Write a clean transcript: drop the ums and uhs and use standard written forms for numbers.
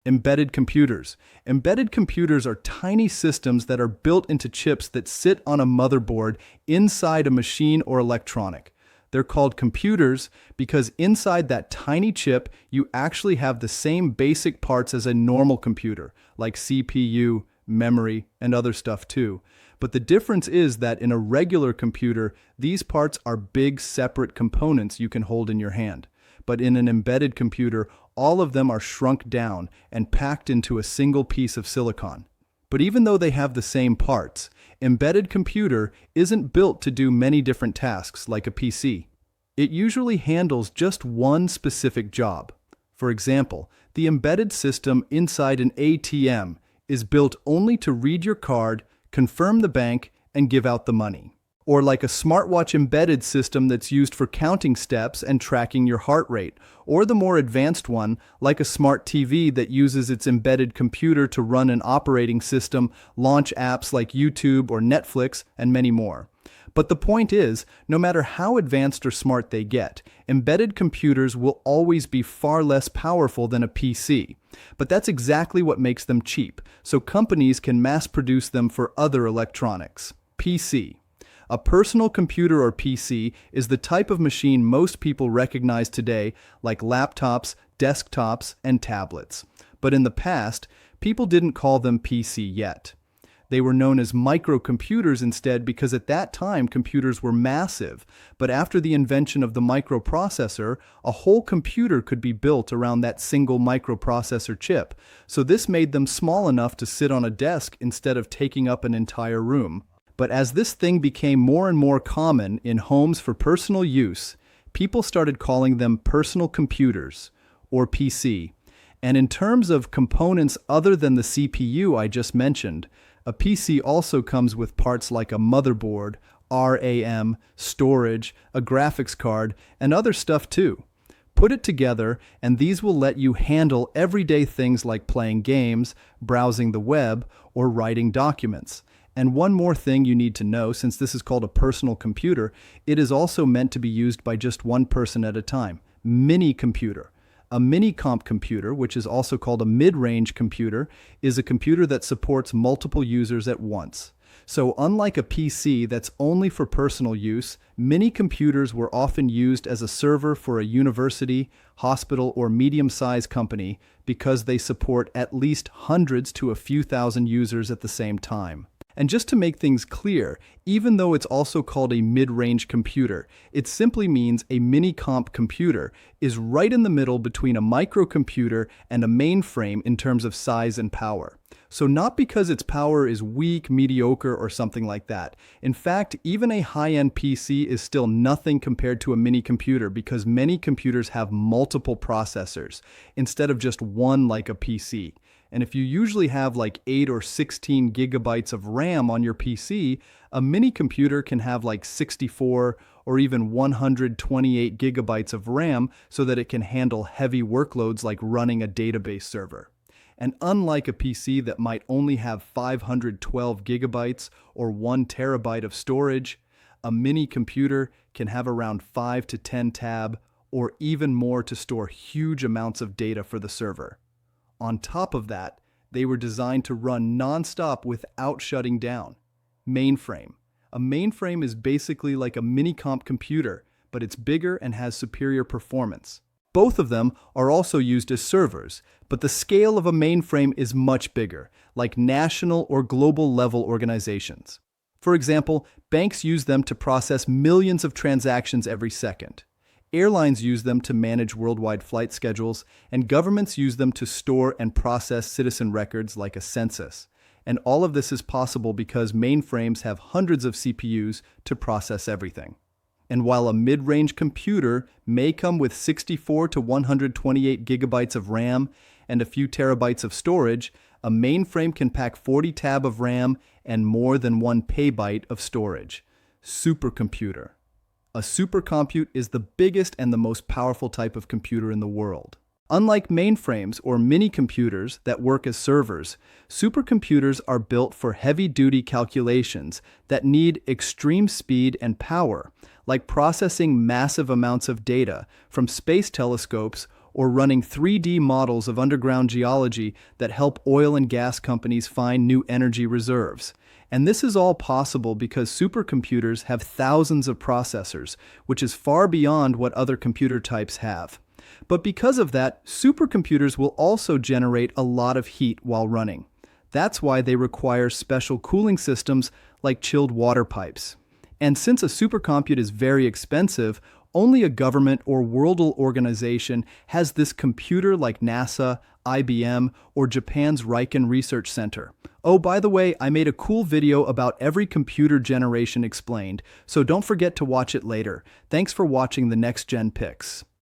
Embedded computers. Embedded computers are tiny systems that are built into chips that sit on a motherboard inside a machine or electronic. They're called computers because inside that tiny chip, you actually have the same basic parts as a normal computer, like CPU, memory, and other stuff too. But the difference is that in a regular computer, these parts are big separate components you can hold in your hand. But in an embedded computer, all of them are shrunk down and packed into a single piece of silicon. But even though they have the same parts, embedded computer isn't built to do many different tasks like a PC. It usually handles just one specific job. For example, the embedded system inside an ATM is built only to read your card, confirm the bank, and give out the money. Or like a smartwatch embedded system that's used for counting steps and tracking your heart rate. Or the more advanced one, like a smart TV that uses its embedded computer to run an operating system, launch apps like YouTube or Netflix, and many more. But the point is, no matter how advanced or smart they get, embedded computers will always be far less powerful than a PC. But that's exactly what makes them cheap, so companies can mass produce them for other electronics. PC. A personal computer or PC is the type of machine most people recognize today, like laptops, desktops, and tablets. But in the past, people didn't call them PC yet. They were known as microcomputers instead because at that time computers were massive, but after the invention of the microprocessor, a whole computer could be built around that single microprocessor chip, so this made them small enough to sit on a desk instead of taking up an entire room. But as this thing became more and more common in homes for personal use, people started calling them personal computers, or PC. And in terms of components other than the CPU I just mentioned, a PC also comes with parts like a motherboard, RAM, storage, a graphics card, and other stuff too. Put it together, and these will let you handle everyday things like playing games, browsing the web, or writing documents. And one more thing you need to know, since this is called a personal computer, it is also meant to be used by just one person at a time. Mini-computer. A mini-comp computer, which is also called a mid-range computer, is a computer that supports multiple users at once. So unlike a PC that's only for personal use, mini-computers were often used as a server for a university, hospital, or medium-sized company because they support at least hundreds to a few thousand users at the same time. And just to make things clear, even though it's also called a mid-range computer, it simply means a mini-comp computer is right in the middle between a microcomputer and a mainframe in terms of size and power. So not because its power is weak, mediocre, or something like that. In fact, even a high-end PC is still nothing compared to a mini-computer because many computers have multiple processors, instead of just one like a PC. And if you usually have like 8 or 16 gigabytes of RAM on your PC, a mini computer can have like 64 or even 128 gigabytes of RAM so that it can handle heavy workloads like running a database server. And unlike a PC that might only have 512 gigabytes or 1 terabyte of storage, a mini computer can have around 5 to 10 tab or even more to store huge amounts of data for the server. On top of that, they were designed to run non-stop without shutting down. Mainframe. A mainframe is basically like a mini-comp computer, but it's bigger and has superior performance. Both of them are also used as servers, but the scale of a mainframe is much bigger, like national or global level organizations. For example, banks use them to process millions of transactions every second. Airlines use them to manage worldwide flight schedules, and governments use them to store and process citizen records like a census. And all of this is possible because mainframes have hundreds of CPUs to process everything. And while a mid-range computer may come with 64 to 128 gigabytes of RAM and a few terabytes of storage, a mainframe can pack 40 tab of RAM and more than 1 petabyte of storage. Supercomputer. A supercompute is the biggest and the most powerful type of computer in the world. Unlike mainframes or mini-computers that work as servers, supercomputers are built for heavy-duty calculations that need extreme speed and power, like processing massive amounts of data from space telescopes or running 3D models of underground geology that help oil and gas companies find new energy reserves. And this is all possible because supercomputers have thousands of processors, which is far beyond what other computer types have. But because of that, supercomputers will also generate a lot of heat while running. That's why they require special cooling systems like chilled water pipes. And since a supercompute is very expensive, only a government or world organization has this computer like NASA, IBM, or Japan's Riken Research Center. Oh, by the way, I made a cool video about every computer generation explained, so don't forget to watch it later. Thanks for watching the NextGen Picks.